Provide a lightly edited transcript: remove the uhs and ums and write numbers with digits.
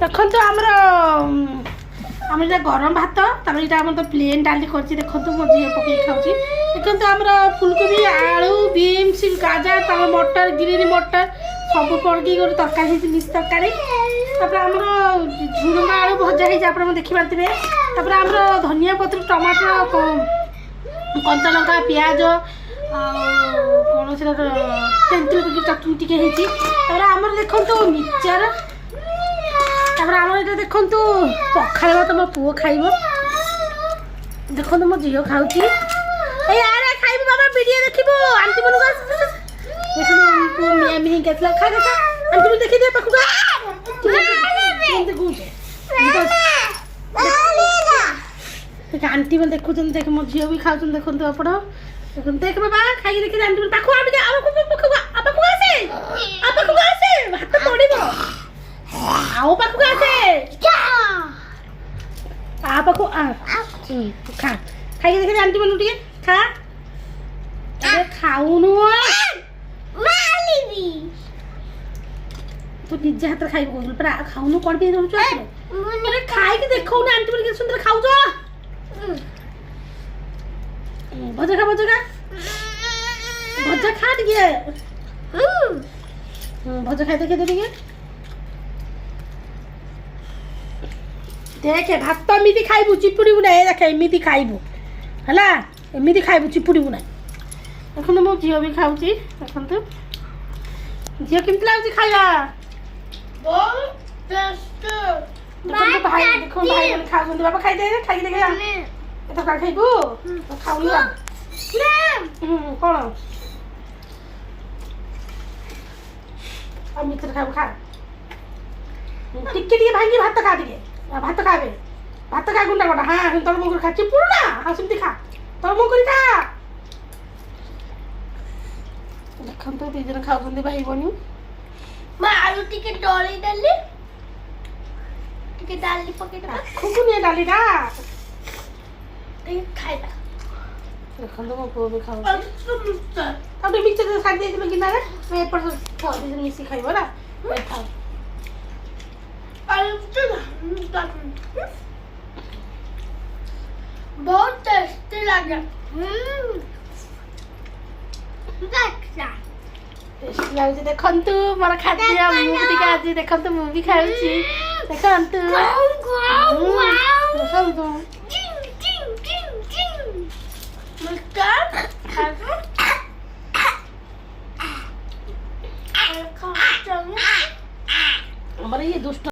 ଦେଖନ୍ତୁ ଆମର ଏଇଟା ଗରମ ଭାତ ତାପରେ ଏଇଟା ଆମର ତ ପ୍ଲେନ୍ ଡାଲି କରିଛି ଦେଖନ୍ତୁ ମୋ ଝିଅ ପକେଇକି ଖାଉଛି ଦେଖନ୍ତୁ ଆମର ଫୁଲକୋବି ଆଳୁ ବିନ୍ସ ଗାଜର ତାପରେ ମଟର ଗ୍ରୀନ୍ ମଟର ସବୁ ପଡ଼ିକି ଗୋଟେ ତରକାରୀ ହେଇଛି ମିକ୍ସ ତରକାରୀ ତାପରେ ଆମର ଝୁଡ଼ଙ୍ଗ ଆଳୁ ଭଜା ହେଇଛି ଆପଣ ଦେଖିପାରୁଥିବେ ତାପରେ ଆମର ଧନିଆ ପତ୍ର ଟମାଟର କଞ୍ଚା ଲଙ୍କା ପିଆଜ ଆଉ କ'ଣ ସେଟା ତେନ୍ତୁଳି ପକେଇକି ଚଟଣି ଟିକେ ହେଇଛି ତାପରେ ଆମର ଦେଖନ୍ତୁ ମିକ୍ସଚର ତାପରେ ଆମର ଏଇଟା ଦେଖନ୍ତୁ ପଖାଳ ଭାତ ମୋ ପୁଅ ଖାଇବ ଦେଖନ୍ତୁ ମୋ ଝିଅ ଖାଉଛି ଏଇ ଆରେ ଖାଇବୁ ବାବା ଭିଡ଼ିଓ ଦେଖିବୁ ଆଣ୍ଟି ମାନଙ୍କୁ ଦେଖନ୍ତୁ ମିଆମି ହେଇକି ଆସିଲା ଖା ଖା ଆଣ୍ଟି ମାନଙ୍କୁ ଦେଖେଇ ଦେ ପାଖକୁ ଆଣ୍ଟି ମାନେ ଦେଖୁଛନ୍ତି ଦେଖ ମୋ ଝିଅ ବି ଖାଉଛନ୍ତି ଦେଖନ୍ତୁ ଆପଣ ଦେଖନ୍ତୁ ଦେଖ ବାବା ଖାଇକି ଦେଖି ଆଣ୍ଟି ପାଖକୁ ଆଉ ଟିକେ ପାଖକୁ ଆସେ ଭାତ ପଡ଼ିବ ଆଉ ପାଖକୁ ଆସେ ଆ ପାଖକୁ ଖା ଖାଇକି ଦେଖି ଆଣ୍ଟି ମାନଙ୍କୁ ଟିକେ ଖା ଖାଉନୁ ତୁ ନିଜେ ହାତରେ ଖାଇବୁ କହୁଥିଲୁ ପୁରା ଖାଉନୁ କ'ଣ ପାଇଁ ରହୁଛୁ ଖାଇକି ଦେଖଉନି ଆଣ୍ଟି ମାନେ କେତେ ସୁନ୍ଦର ଖାଉଛ ଭଜା ଖା ଭଜା ଖା ଟିକେ ଭଜା ଖାଇ ଦେଖେ ଟିକେ ଦେଖେ ଭାତ ଏମିତି ଖାଇବୁ ଚିପୁଡ଼ିବୁ ନା ଏ ଦେଖେ ଏମିତି ଖାଇବୁ ହେଲା ଏମିତି ଖାଇବୁ ଚିପୁଡ଼ିବୁ ନା ଦେଖନ୍ତୁ ମୋ ଝିଅ ବି ଖାଉଛି ଦେଖନ୍ତୁ ଝିଅ କେମିତି ଲାଗୁଛି ଖାଇବା ଦେଖନ୍ତୁ ଭାଇ ଦେଖନ୍ତୁ ଭାଇ ମାନେ ଖାଉଛନ୍ତି ବାବା ଖାଇଦେ ଖାଇକି ଦେଖେ ଏତ ଖାଇବୁ ଖାଉନି କ'ଣ ଆଉ ମିଥରେ ଖାଇବୁ ଖା ଟିକେ ଟିକେ ଭାଙ୍ଗି ଭାତ ଖା ଟିକେ ଭାତ ଖାବେ ଭାତ ଖା ଗୁଣ୍ଡା ଗୁଣ୍ଡା ହଁ ତଳ ମୁଗ ଖା ଚିପୁଡୁ ନା ହଁ ସେମିତି ଖା ତଳ ମୁଗ କରି ଖା ଦେଖନ୍ତୁ ଦି ଜଣ ଖାଉଛନ୍ତି ଭାଇ ଭଉଣୀ ଆଳୁ ଟିକେ ଡଳେଇ ଦେଲି ଟିକେ ଡାଲି ପକେଇଦେବା ଖୁକୁନି ଡାଲିଟା ଟିକେ ଖାଇବା ଦେଖନ୍ତୁ ମୋ ପୁଅ ବି ଖାଉଛି ଆଉ ଟିକେ ମିକ୍ସଚର ଛାଡ଼ି ଦେଇଥିଲ ଗିନାରେ ଏପଟ ମିଶି ଖାଇବ ନା ଖାଉ बहुत टेस्टी लगे टेस्टी लाଗୁଛି ଦେଖନ୍ତୁ ମୋର ଖାଦ୍ୟ ମୁଁ ଟିକେ ଆଜି ଦେଖନ୍ତୁ ମୁଁ ବି ଖାଉଛି ଦେଖନ୍ତୁ ଦେଖନ୍ତୁ ଆମର ଇଏ ଦୁଷ୍ଟ